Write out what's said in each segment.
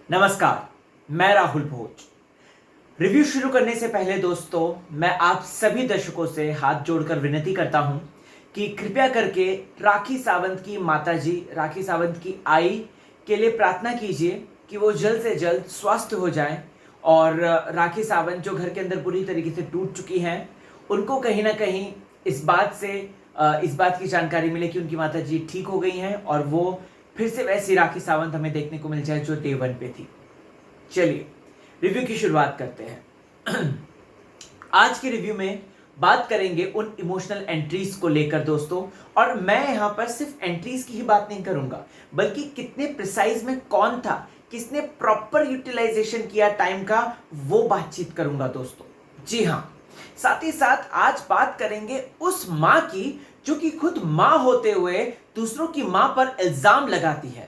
नमस्कार, मैं राहुल भोज। रिव्यू शुरू करने से पहले दोस्तों, मैं आप सभी दर्शकों से हाथ जोड़कर विनती करता हूं कि कृपया करके राखी सावंत की माताजी, राखी सावंत की आई के लिए प्रार्थना कीजिए कि वो जल्द से जल्द स्वस्थ हो जाएं और राखी सावंत जो घर के अंदर पूरी तरीके से टूट चुकी हैं, उनको कहीं ना कहीं इस बात की जानकारी मिले कि उनकी माताजी ठीक हो गई हैं और वो फिर से वैसी राखी सावंत हमें देखने को मिल जाए जो डे 1 पे थी। चलिए रिव्यू की शुरुआत करते हैं। आज के रिव्यू में बात करेंगे उन इमोशनल एंट्रीज को लेकर दोस्तों, और मैं यहां पर सिर्फ एंट्रीज की ही बात नहीं करूंगा, बल्कि कितने प्रिसाइज में कौन था, किसने प्रॉपर यूटिलाइजेशन किया टाइम का, वो बातचीत करूंगा दोस्तों। जी हां, साथ ही साथ आज बात करेंगे उस मां की जो कि खुद मां होते हुए दूसरों की मां पर इल्जाम लगाती है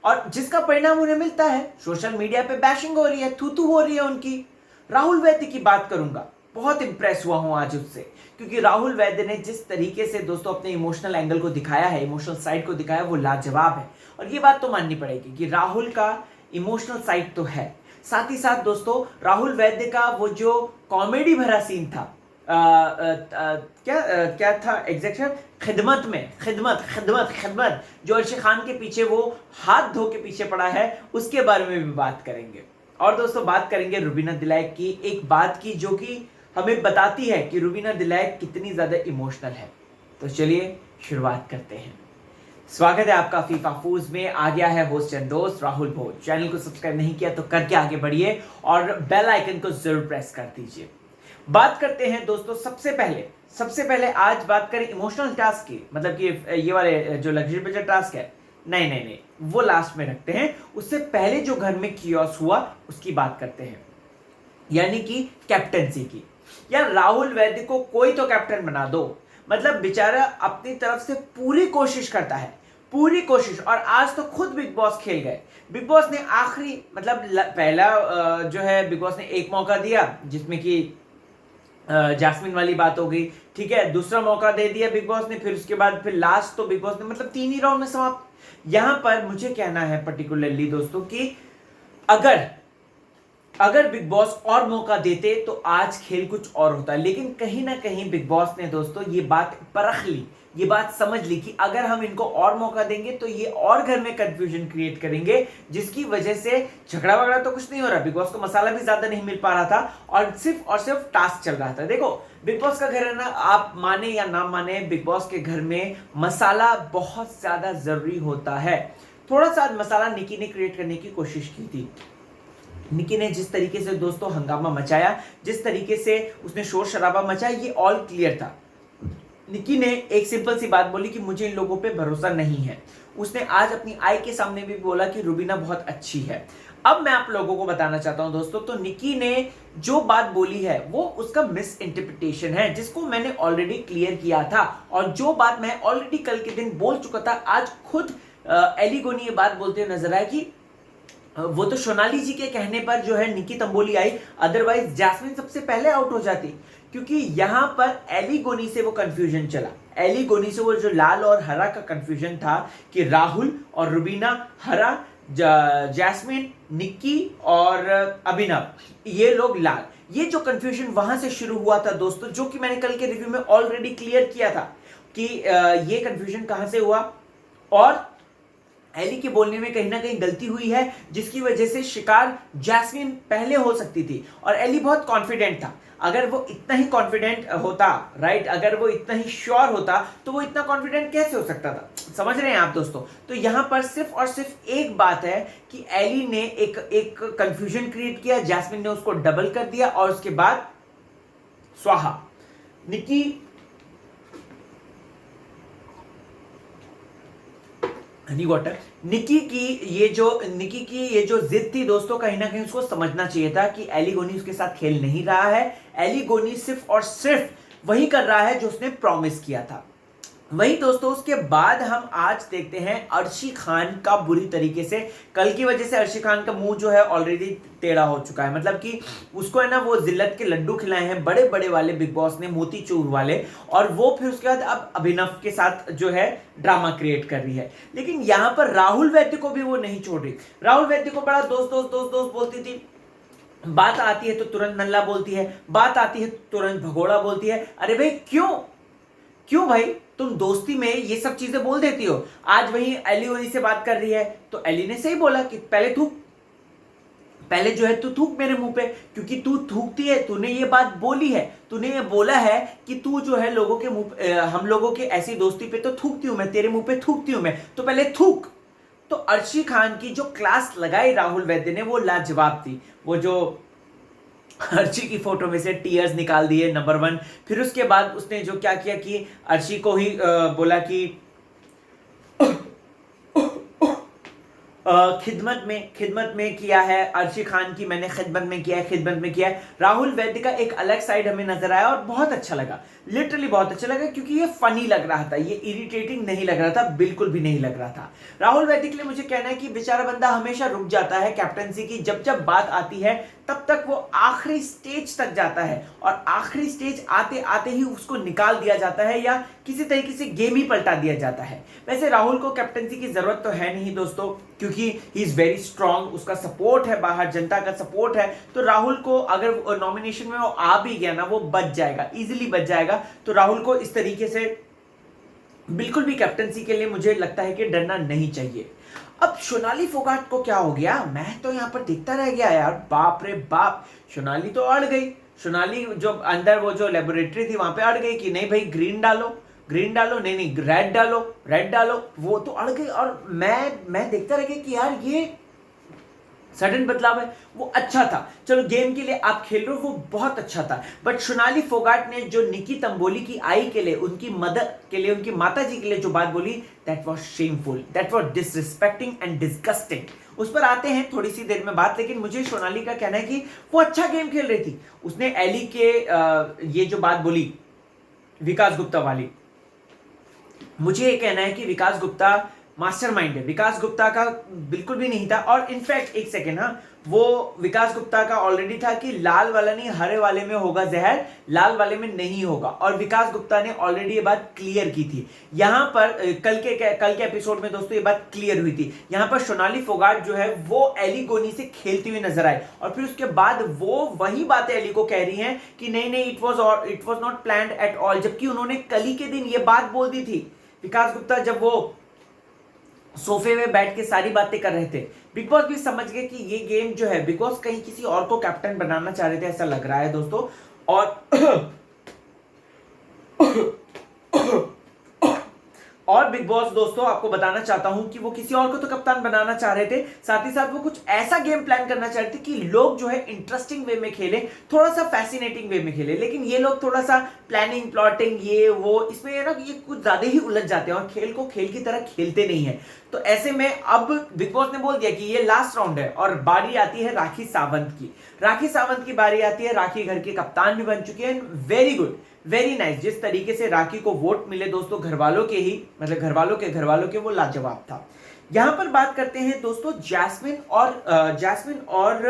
और जिसका परिणाम उन्हें मिलता है। सोशल मीडिया पे बैशिंग हो रही है, थू थू हो रही है उनकी। राहुल वैद्य की बात करूंगा, बहुत इंप्रेस हुआ हूं आज उससे, क्योंकि राहुल वैद्य ने जिस तरीके से दोस्तों अपने इमोशनल एंगल को दिखाया है, इमोशनल साइड को दिखाया, वो लाजवाब है। और ये बात तो माननी पड़ेगी कि राहुल का इमोशनल साइड तो है। साथ ही साथ दोस्तों, राहुल वैद्य का वो जो कॉमेडी भरा सीन था, क्या था एग्जैक्ट, खिदमत जो अर्शी खान के पीछे वो हाथ धो के पीछे पड़ा है, उसके बारे में भी बात करेंगे। और दोस्तों बात करेंगे रुबीना दिलाइक की, एक बात की जो कि हमें बताती है कि रुबीना दिलाइक कितनी ज्यादा इमोशनल है। तो चलिए शुरुआत करते हैं। स्वागत है आपका फीफा फूज में। आ गया है होस्ट एंड दोस्त राहुल भोज। चैनल को सब्सक्राइब नहीं किया तो करके आगे बढ़िए और बेल आइकन को जरूर प्रेस कर दीजिए। बात करते हैं दोस्तों, सबसे पहले आज बात करें इमोशनल टास्क की, मतलब कि ये वाले जो लग्जरी बजट टास्क है, नहीं, वो लास्ट में रखते हैं। उससे पहले जो घर में कियोस हुआ उसकी बात करते हैं, यानी कि कैप्टनसी की। यार राहुल वैद्य को कोई तो कैप्टन बना दो। मतलब बेचारा अपनी तरफ से पूरी कोशिश करता है, पूरी कोशिश, और आज तो खुद बिग बॉस खेल गए। बिग बॉस ने आखिरी मतलब पहला जो है बिग बॉस ने एक मौका दिया जिसमें कि जैस्मिन वाली बात हो गई, ठीक है। दूसरा मौका दे दिया बिग बॉस ने, फिर उसके बाद फिर लास्ट तो बिग बॉस ने मतलब 3 ही राउंड में समाप्त। यहां पर मुझे कहना है पर्टिकुलरली दोस्तों कि अगर बिग बॉस और मौका देते तो आज खेल कुछ और होता, लेकिन कहीं ना कहीं बिग बॉस ने दोस्तों ये बात परख ली, ये बात समझ ली कि अगर हम इनको और मौका देंगे तो ये और घर में कंफ्यूजन क्रिएट करेंगे, जिसकी वजह से झगड़ा वगड़ा तो कुछ नहीं हो रहा, बिग बॉस को मसाला भी ज्यादा नहीं मिल पा रहा था और सिर्फ टास्क चल रहा था। देखो बिग बॉस का घर है ना, आप माने या ना माने, बिग बॉस के घर में मसाला बहुत ज्यादा जरूरी होता है। थोड़ा सा मसाला निकी ने क्रिएट करने की कोशिश की थी। निकी ने जिस तरीके से दोस्तों हंगामा मचाया, जिस तरीके से उसने शोर शराबा मचाया, ये ऑल क्लियर था। निकी ने एक सिंपल सी बात बोली कि मुझे इन लोगों पे भरोसा नहीं है। उसने आज अपनी आई के सामने भी बोला कि रुबीना बहुत अच्छी है। अब मैं आप लोगों को बताना चाहता हूं दोस्तों, तो निकी ने जो बात बोली है वो उसका मिस इंटरप्रिटेशन है, जिसको मैंने ऑलरेडी क्लियर किया था, और जो बात मैं ऑलरेडी कल के दिन बोल चुका था, आज खुद एली गोनी ये बात बोलते हुए नजर आए कि वो तो सोनाली जी के कहने पर जो है निकी तंबोली आई, अदरवाइज जैस्मिन सबसे पहले आउट हो जाती, क्योंकि यहां पर एली गोनी से वो कंफ्यूजन चला। एली गोनी से वो जो लाल और हरा का कंफ्यूजन था कि राहुल और रुबीना हरा, जैस्मिन, निक्की और अभिनव ये लोग लाल, ये जो कंफ्यूजन वहां से शुरू हुआ था दोस्तों, जो कि मैंने कल के रिव्यू में ऑलरेडी क्लियर किया था कि ये कंफ्यूजन कहां से हुआ। और एली के बोलने में कहीं ना कहीं गलती हुई है, जिसकी वजह से शिकार जैस्मिन पहले हो सकती थी, और एली बहुत कॉन्फिडेंट था। अगर वो इतना ही कॉन्फिडेंट होता, राइट, अगर वो इतना ही श्योर होता तो वो इतना कॉन्फिडेंट कैसे हो सकता था, समझ रहे हैं आप दोस्तों। तो यहां पर सिर्फ और सिर्फ एक बात है कि एली ने एक कंफ्यूजन क्रिएट किया, जैस्मिन ने उसको डबल कर दिया, और उसके बाद स्वाहा। निकी हनी वाटर, निकी की ये जो जिद थी दोस्तों, कहीं ना कहीं उसको समझना चाहिए था कि एली गोनी उसके साथ खेल नहीं रहा है। एली गोनी सिर्फ और सिर्फ वही कर रहा है जो उसने प्रॉमिस किया था। वही दोस्तों, उसके बाद हम आज देखते हैं अर्शी खान का बुरी तरीके से, कल की वजह से अर्शी खान का मुंह जो है ऑलरेडी टेढ़ा हो चुका है। मतलब कि उसको है ना वो जिल्लत के लड्डू खिलाए हैं बड़े बड़े वाले बिग बॉस ने, मोतीचूर वाले, और वो फिर उसके बाद अब अभिनव के साथ जो है ड्रामा क्रिएट कर रही है। लेकिन यहां पर राहुल वैद्य को भी वो नहीं छोड़ रही। राहुल वैद्य को बड़ा दोस्त दोस्त दोस्त दोस्त बोलती थी, बात आती है तो तुरंत नल्ला बोलती है, बात आती है तो तुरंत भगोड़ा बोलती है। अरे भाई क्यों, क्यों भाई, तुम दोस्ती में ये सब चीजें बोल देती हो। आज वही एली ओली से बात कर रही है तो एली ने सही बोला कि पहले थूक, पहले जो है तू थूक मेरे मुंह पे, क्योंकि तू थूकती है, तूने ये बात बोली है, तूने ये बोला है कि तू जो है लोगों के मुंह, हम लोगों के ऐसी दोस्ती पे तो थूकती हूं मैं, तेरे मुंह पे थूकती हूं मैं, तो पहले थूक। तो अर्शी खान की जो क्लास लगाई राहुल वैद्य ने वो लाजवाब थी। वो जो अर्शी की फोटो में से टीयर्स निकाल दिए नंबर 1। फिर उसके बाद उसने जो क्या किया कि अर्शी को ही बोला कि खिदमत में किया है, अर्शी खान की मैंने खिदमत में किया है, खिदमत में किया है। राहुल वैद्य का एक अलग साइड हमें नजर आया और बहुत अच्छा लगा, लिटरली बहुत अच्छा लगा, क्योंकि ये फनी लग रहा था, ये इरिटेटिंग नहीं लग रहा था, बिल्कुल भी नहीं लग रहा था। राहुल वैद्य के लिए मुझे कहना है कि बेचारा बंदा हमेशा रुक जाता है कैप्टनसी की, जब जब बात आती है तब तक वो आखिरी स्टेज तक जाता है, और आखिरी स्टेज आते आते ही उसको निकाल दिया जाता है या किसी तरीके से गेम ही पलटा दिया जाता है। वैसे राहुल को कैप्टनसी की जरूरत तो है नहीं दोस्तों, क्योंकि ही इज वेरी स्ट्रांग, उसका सपोर्ट है, बाहर जनता का सपोर्ट है। तो राहुल को अगर नॉमिनेशन में वो आ भी गया ना, वो बच जाएगा, इजीली बच जाएगा। तो राहुल को इस तरीके से बिल्कुल भी कैप्टनसी के लिए मुझे लगता है कि डरना नहीं चाहिए। अब सोनाली फोगाट को क्या हो गया, मैं तो यहां पर देखता रह गया यार, बाप रे बाप, सोनाली तो अड़ गई। सोनाली जो अंदर वो जो लेबोरेटरी थी वहां पे अड़ गई कि नहीं भाई ग्रीन डालो, ग्रीन डालो, नहीं नहीं रेड डालो, रेड डालो, वो तो अड़ गई। और मैं देखता रह गया कि यार ये सडन बदलाव है, वो अच्छा था। चलो गेम के लिए आप खेल रहे हो, वो बहुत अच्छा था। बट सोनाली फोगाट ने जो निकी तंबोली की आई के लिए, उनकी मदर के लिए, उनकी माता जी के लिए जो बात बोली, that was shameful, that was disrespecting and disgusting. उस पर आते हैं थोड़ी सी देर में बात। लेकिन मुझे सोनाली का कहना है कि वो अच्छा गेम खेल रही थी। उसने एली के ये जो बात बोली विकास गुप्ता वाली, मुझे ये कहना है कि विकास गुप्ता मास्टरमाइंड है, विकास गुप्ता का बिल्कुल भी नहीं था। और इनफैक्ट एक सेकेंड, हाँ, वो विकास गुप्ता का ऑलरेडी था कि लाल वाला नहीं हरे वाले में होगा जहर, लाल वाले में नहीं होगा, और विकास गुप्ता ने ऑलरेडी ये बात क्लियर की थी। यहां पर कल के एपिसोड में दोस्तों ये बात क्लियर हुई थी। यहां पर सोनाली फोगाट जो है वो एली गोनी से खेलती हुई नजर आई, और फिर उसके बाद वो वही बातें एली को कह रही हैं कि नहीं नहीं it was not planned at all, जबकि उन्होंने कल ही के दिन ये बात बोल दी थी। विकास गुप्ता जब वो सोफे में बैठ के सारी बातें कर रहे थे, बिग बॉस भी समझ गए कि ये गेम जो है बिग बॉस कहीं किसी और को कैप्टन बनाना चाह रहे थे, ऐसा लग रहा है दोस्तों। और बिग बॉस दोस्तों आपको बताना चाहता हूं कि वो किसी और को तो कप्तान बनाना चाह रहे थे, साथ ही साथ वो कुछ ऐसा गेम प्लान करना चाह रहे थे कि लोग जो है इंटरेस्टिंग वे में खेले, थोड़ा सा फैसिनेटिंग वे में खेले। लेकिन ये लोग थोड़ा सा प्लानिंग, प्लॉटिंग, ये वो, इसमें है ना ये कुछ ज्यादा ही उलझ जाते हैं और खेल को खेल की तरह खेलते नहीं है। तो ऐसे में अब बिग बॉस ने बोल दिया कि ये लास्ट राउंड है, और बारी आती है राखी सावंत की। राखी सावंत की बारी आती है, राखी घर की कप्तान भी बन चुकी है। Very good, very nice. जिस तरीके से राखी को वोट मिले दोस्तों, घर वालों के ही, मतलब घर वालों के, वो लाजवाब था। यहां पर बात करते हैं दोस्तों जैस्मिन और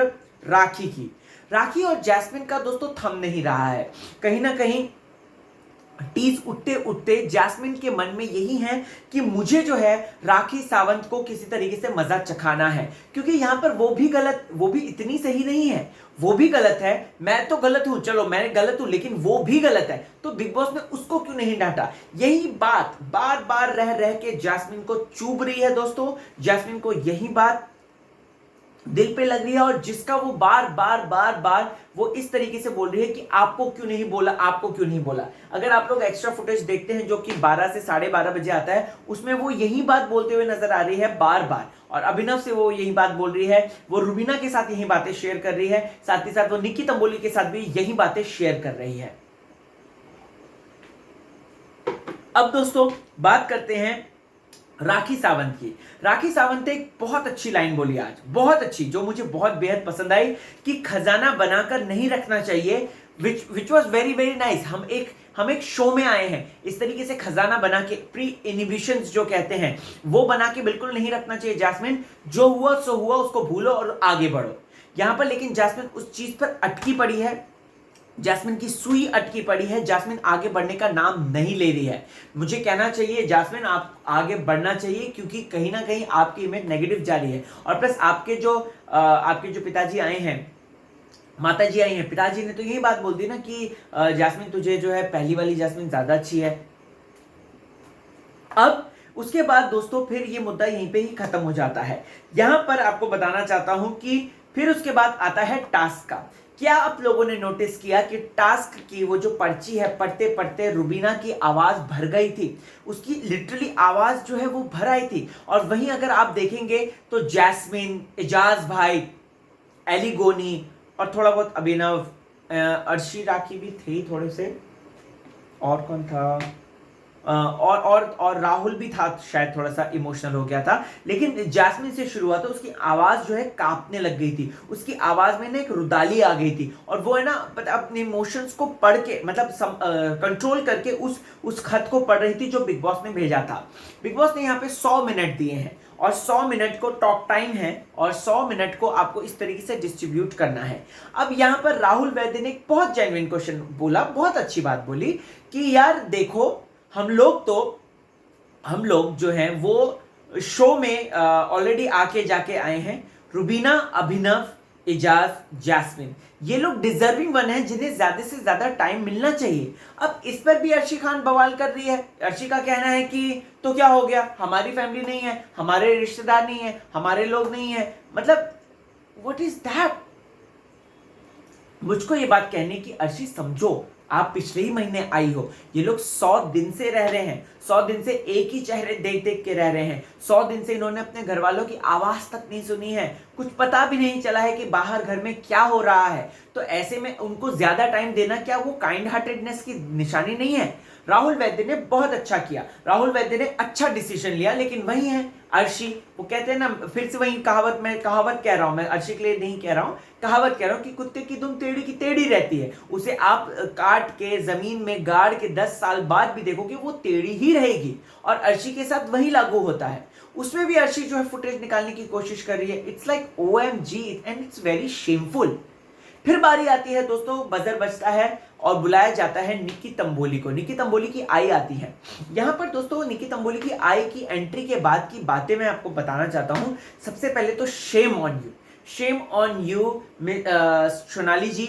राखी की। राखी और जैस्मिन का दोस्तों थम नहीं रहा है। कहीं ना कहीं टीज उठते उठते जैस्मिन के मन में यही है कि मुझे जो है राखी सावंत को किसी तरीके से मजा चखाना है, क्योंकि यहां पर वो भी गलत, वो भी इतनी सही नहीं है, वो भी गलत है। मैं तो गलत हूं, चलो मैं गलत हूं, लेकिन वो भी गलत है। तो बिग बॉस ने उसको क्यों नहीं डांटा? यही बात बार बार रह रह के जैस्मिन को चुभ रही है दोस्तों। जैस्मिन को यही बात दिल पे लग रही है, और जिसका वो बार बार वो इस तरीके से बोल रही है कि आपको क्यों नहीं बोला, आपको क्यों नहीं बोला। अगर आप लोग एक्स्ट्रा फुटेज देखते हैं जो कि 12 से 12:30 बजे आता है, उसमें वो यही बात बोलते हुए नजर आ रही है बार बार, और अभिनव से वो यही बात बोल रही है, वो रुबीना के साथ यही बातें शेयर कर रही है, साथ ही साथ वो निकी तंबोली के साथ भी यही बातें शेयर कर रही है। अब दोस्तों बात करते हैं राखी सावंत की। राखी सावंत ने एक बहुत अच्छी लाइन बोली आज, बहुत अच्छी, जो मुझे बहुत बेहद पसंद आई, कि खजाना बनाकर नहीं रखना चाहिए, which was very very nice. हम एक हम एक शो में आए हैं। इस तरीके से खजाना बना के प्री इनिबिशंस जो कहते हैं वो बना के बिल्कुल नहीं रखना चाहिए जैस्मिन। जो हुआ सो हुआ, उसको भूलो और आगे बढ़ो। यहां पर लेकिन जैस्मिन उस चीज पर अटकी पड़ी है, जैस्मिन की सुई अटकी पड़ी है, जैस्मिन आगे बढ़ने का नाम नहीं ले रही है। मुझे कहना चाहिए जैस्मिन आप आगे बढ़ना चाहिए, क्योंकि कहीं ना कहीं आपकी इमेज नेगेटिव जा रही है। और प्लस आपके जो पिताजी आए हैं, माताजी आई हैं, पिताजी ने तो यही बात बोल दी ना कि जैस्मिन तुझे जो है पहली वाली जैस्मिन ज्यादा अच्छी है। अब उसके बाद दोस्तों फिर ये मुद्दा यहीं पे ही खत्म हो जाता है। यहां पर आपको बताना चाहता हूं कि फिर उसके बाद आता है टास्क का। क्या आप लोगों ने नोटिस किया कि टास्क की वो जो पर्ची है, पढ़ते पढ़ते रुबीना की आवाज भर गई थी, उसकी लिटरली आवाज जो है वो भर आई थी। और वहीं अगर आप देखेंगे तो जैस्मिन, एजाज भाई, एलिगोनी और थोड़ा बहुत अभिनव, अर्शी राखी भी थी थोड़े से, और कौन था, और राहुल भी था, शायद थोड़ा सा इमोशनल हो गया था। लेकिन जैस्मिन से शुरू हुआ तो उसकी आवाज जो है कांपने लग गई थी, उसकी आवाज में ना एक रुदाली आ गई थी। और वो है ना अपने इमोशंस को पढ़ के, मतलब कंट्रोल करके उस खत को पढ़ रही थी जो बिग बॉस ने भेजा था। बिग बॉस ने यहाँ पे 100 मिनट दिए हैं और 100 मिनट को टॉक टाइम है और 100 मिनट को आपको इस तरीके से डिस्ट्रीब्यूट करना है। अब यहाँ पर राहुल वैद्य ने एक बहुत जेन्युइन क्वेश्चन बोला, बहुत अच्छी बात बोली कि यार देखो हम लोग जो हैं वो शो में ऑलरेडी आके जाके आए हैं। रुबीना, अभिनव, एजाज, जैस्मिन, ये लोग डिजर्विंग वन हैं जिन्हें ज्यादा से ज्यादा टाइम मिलना चाहिए। अब इस पर भी अर्शी खान बवाल कर रही है। अर्शी का कहना है कि तो क्या हो गया, हमारी फैमिली नहीं है, हमारे रिश्तेदार नहीं है, हमारे लोग नहीं है, मतलब व्हाट इज दैट। मुझको ये बात कहने की, अर्शी समझो, आप पिछले ही महीने आई हो, ये लोग 100 दिन से रह रहे हैं, 100 दिन से एक ही चेहरे देख देख के रह रहे हैं, 100 दिन से इन्होंने अपने घर वालों की आवाज तक नहीं सुनी है, कुछ पता भी नहीं चला है कि बाहर घर में क्या हो रहा है। तो ऐसे में उनको ज्यादा टाइम देना क्या वो काइंड हार्टेडनेस की निशानी नहीं है? राहुल वैद्य ने बहुत अच्छा किया, राहुल वैद्य ने अच्छा डिसीजन लिया। लेकिन वही है अर्शी, वो कहते हैं ना, फिर से वही कहावत कह रहा हूं मैं, अर्शी के लिए नहीं कह रहा हूं, कहावत कह रहा हूं कि कुत्ते की दुम टेढ़ी की टेढ़ी रहती है। उसे आप काट के जमीन में गाड़ के 10 साल बाद भी देखोगे वो टेढ़ी ही रहेगी। और अर्शी के साथ वही लागू होता है। उसमें भी अर्शी जो है फुटेज निकालने की कोशिश कर रही है। It's like OMG and it's very shameful. फिर बारी आती है दोस्तों, बजर बजता है और बुलाया जाता है निक्की तंबोली को। निक्की तंबोली की आई आती है। यहां पर दोस्तों निक्की तंबोली की आई की एंट्री के बाद की बातें मैं आपको बताना चाहता हूं। सबसे पहले तो शेम ऑन यू सोनाली जी,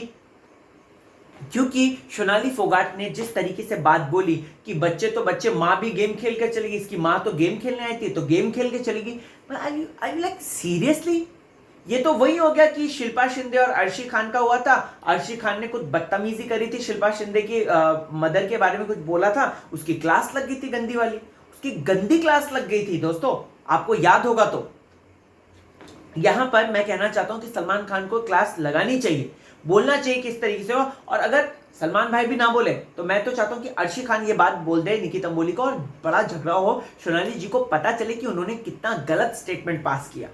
क्योंकि सोनाली फोगाट ने जिस तरीके से बात बोली कि बच्चे तो बच्चे, माँ भी गेम खेल कर चलेगी, इसकी माँ तो गेम खेलने आई थी तो गेम खेल के चलेगी। आई लाइक सीरियसली, ये तो वही हो गया कि शिल्पा शिंदे और अर्शी खान का हुआ था। अर्शी खान ने कुछ बदतमीजी करी थी, शिल्पा शिंदे की मदर के बारे में कुछ बोला था, उसकी क्लास लग गई थी गंदी वाली, उसकी गंदी क्लास लग गई थी दोस्तों, आपको याद होगा। तो यहां पर मैं कहना चाहता हूं कि सलमान खान को क्लास लगानी चाहिए, बोलना चाहिए किस तरीके से हो। और अगर सलमान भाई भी ना बोले तो मैं तो चाहता हूं कि अर्शी खान ये बात बोल दे निक्की तंबोली को, और बड़ा झगड़ा हो, सोनाली जी को पता चले कि उन्होंने कितना गलत स्टेटमेंट पास किया।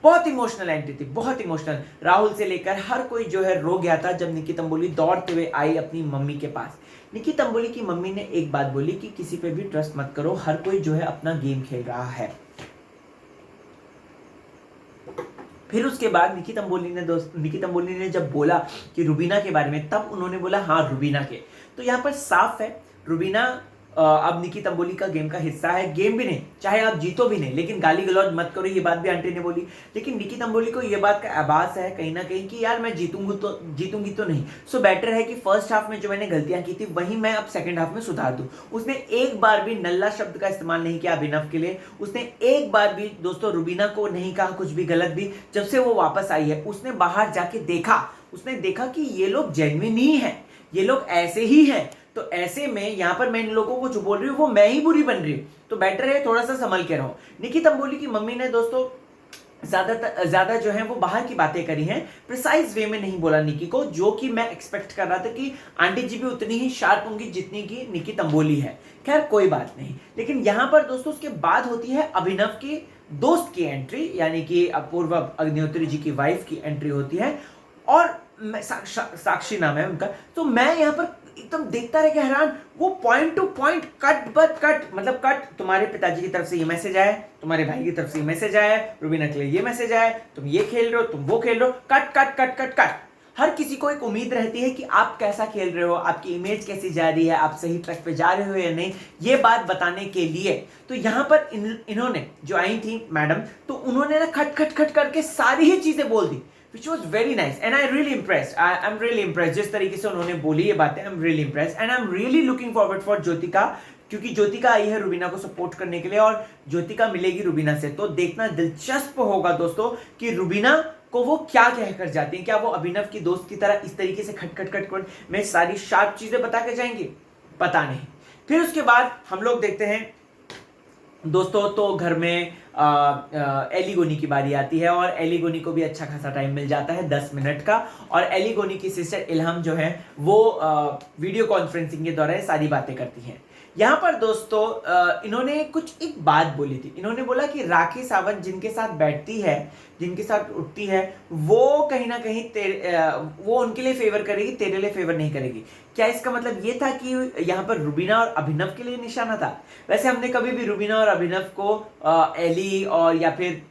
बहुत इमोशनल एंट्री थी, बहुत इमोशनल। राहुल से लेकर हर कोई जो है रो गया था जब निक्की तंबोली दौड़ते हुए आई अपनी मम्मी के पास। निक्की तंबोली की मम्मी ने एक बात बोली कि किसी पे भी ट्रस्ट मत करो, हर कोई जो है अपना गेम खेल रहा है। फिर उसके बाद निक्की तंबोली ने जब बोला कि रुबीना के बारे में, तब उन्होंने बोला हाँ रुबीना के। तो यहाँ पर साफ है रुबीना अब निक्की तंबोली का गेम का हिस्सा है। गेम भी नहीं, चाहे आप जीतो भी नहीं, लेकिन गाली गलौज मत करो, ये बात भी आंटी ने बोली। लेकिन निक्की तंबोली को ये बात का आभास है कहीं ना कहीं कि यार मैं जीतूंगी तो नहीं। सो बेटर है कि फर्स्ट हाफ में जो मैंने गलतियां की थी वही मैं अब सेकंड हाफ में सुधार दूं। उसने एक बार भी नल्ला शब्द का इस्तेमाल नहीं किया अभिनव के लिए। उसने एक बार भी दोस्तों रुबीना को नहीं कहा कुछ भी गलत भी। जब से वो वापस आई है उसने बाहर जाके देखा, उसने देखा कि ये लोग जेन्युइन ही है, ये लोग ऐसे ही हैं। तो ऐसे में यहां पर मैं इन लोगों को जो बोल रही हूँ वो मैं ही बुरी बन रही हूँ, तो बेटर है थोड़ा सा संभल के रहो। निक्की तंबोली की मम्मी ने दोस्तों ज्यादा जो है वो बाहर की बातें करी हैं, प्रिसाइज वे में नहीं बोला निक्की को, जो कि मैं एक्सपेक्ट कर रहा था कि आंटी जी भी उतनी ही शार्प होंगी जितनी की निक्की तंबोली है। खैर कोई बात नहीं। लेकिन यहां पर दोस्तों उसके बाद होती है अभिनव की दोस्त की एंट्री, यानी कि अपूर्वा अग्निहोत्री जी की वाइफ की एंट्री होती है, और साक्षी नाम है उनका। तो मैं यहाँ पर एकदम देखता रह गया हैरान। वो point two point, cut but cut, मतलब कट, तुम्हारे पिताजी की तरफ से ये मैसेज आया, तुम्हारे भाई की तरफ से ये मैसेज आया, रुबीना के लिए ये मैसेज आया, तुम ये खेल रहे हो, तुम वो खेल रहे हो, cut cut cut cut cut. हर किसी को एक उम्मीद रहती है कि आप कैसा खेल रहे हो, आपकी इमेज कैसी जा रही है, आप सही ट्रैक पे जा रहे हो या नहीं, ये बात बताने के लिए। तो यहाँ पर इन्होंने जो आई थी मैडम, तो उन्होंने ना खट खट खट करके सारी ही चीजें बोल दी, which was very nice and I really impressed. I'm really impressed जिस तरीके से उन्होंने बोली ये बातें। I'm really impressed and I'm really looking forward for Jyotika, क्योंकि ज्योतिका आई है रुबीना को सपोर्ट करने के लिए और ज्योतिका मिलेगी रुबीना से। तो देखना दिलचस्प होगा दोस्तों कि रुबीना को वो क्या कहकर जाती है। क्या वो अभिनव की दोस्त की तरह इस तरीके से खट खट खट खट में सारी शार्प चीजें बता के जाएंगी, पता नहीं। फिर उसके बाद हम लोग देखते हैं दोस्तों, तो घर में एलिगोनी की बारी आती है और एलिगोनी को भी अच्छा खासा टाइम मिल जाता है 10 मिनट का। और एलिगोनी की सिस्टर इल्हम जो है वो वीडियो कॉन्फ्रेंसिंग के द्वारा सारी बातें करती हैं। यहाँ पर दोस्तों इन्होंने कुछ एक बात बोली थी। इन्होंने बोला कि राखी सावंत जिनके साथ बैठती है, जिनके साथ उठती है, वो कहीं ना कहीं वो उनके लिए फेवर करेगी, तेरे लिए फेवर नहीं करेगी। क्या इसका मतलब ये था कि यहाँ पर रुबीना और अभिनव के लिए निशाना था? वैसे हमने कभी भी रुबीना और अभिनव को एली और या फिर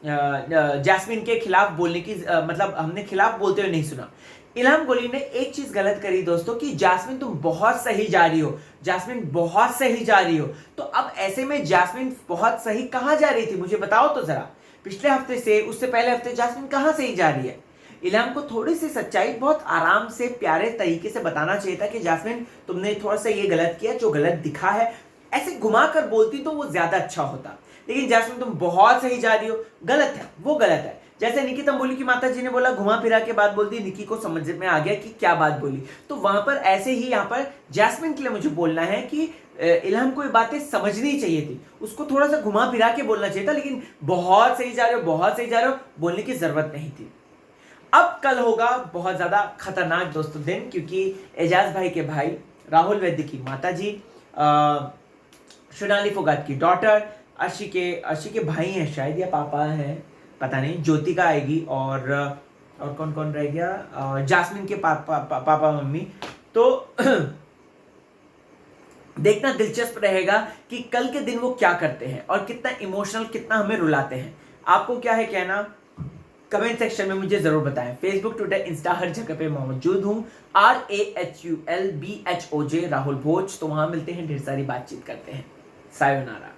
जैस्मिन के खिलाफ बोलने की मतलब हमने खिलाफ बोलते हुए नहीं सुना। इल्हम गोली ने एक चीज गलत करी दोस्तों कि जैस्मिन तुम बहुत सही जा रही हो, जैस्मिन बहुत सही जा रही हो। तो अब ऐसे में जैस्मिन बहुत सही कहां जा रही थी, मुझे बताओ तो जरा। पिछले हफ्ते से, उससे पहले हफ्ते जैस्मिन कहां सही जा रही है? इल्हम को थोड़ी सी सच्चाई बहुत आराम से प्यारे तरीके से बताना चाहिए था कि जैस्मिन तुमने थोड़ा सा ये गलत किया, जो गलत दिखा है। ऐसे घुमा कर बोलती तो वो ज्यादा अच्छा होता। लेकिन जैस्मिन तुम बहुत सही जा रही हो, गलत है, वो गलत है। जैसे निकी तंबोली की माता जी ने बोला, घुमा फिरा के बात बोल दी, निकी को समझ में आ गया कि क्या बात बोली। तो वहां पर ऐसे ही यहाँ पर जैस्मिन के लिए मुझे बोलना है कि इल्हम को ये बातें समझनी चाहिए थी, उसको थोड़ा सा घुमा फिरा के बोलना चाहिए था। लेकिन बहुत सही जा रहे हो, बहुत सही जा रहे हो बोलने की जरूरत नहीं थी। अब कल होगा बहुत ज्यादा खतरनाक दोस्तों दिन, क्योंकि एजाज भाई के भाई राहुल वैद्य की माता जी, सोनाली फोगाट की डॉटर, अर्शी के भाई हैं शायद या पापा हैं, पता नहीं, ज्योतिका आएगी और कौन कौन रह गया, जैस्मिन के पापा मम्मी। तो देखना दिलचस्प रहेगा कि कल के दिन वो क्या करते हैं और कितना इमोशनल, कितना हमें रुलाते हैं। आपको क्या है कहना, कमेंट सेक्शन में मुझे जरूर बताएं। फेसबुक, ट्विटर, इंस्टा, हर जगह पे मौजूद हूँ, RAHULBHOJ राहुल भोज। तो वहां मिलते हैं, ढेर सारी बातचीत करते हैं। सायोनारा।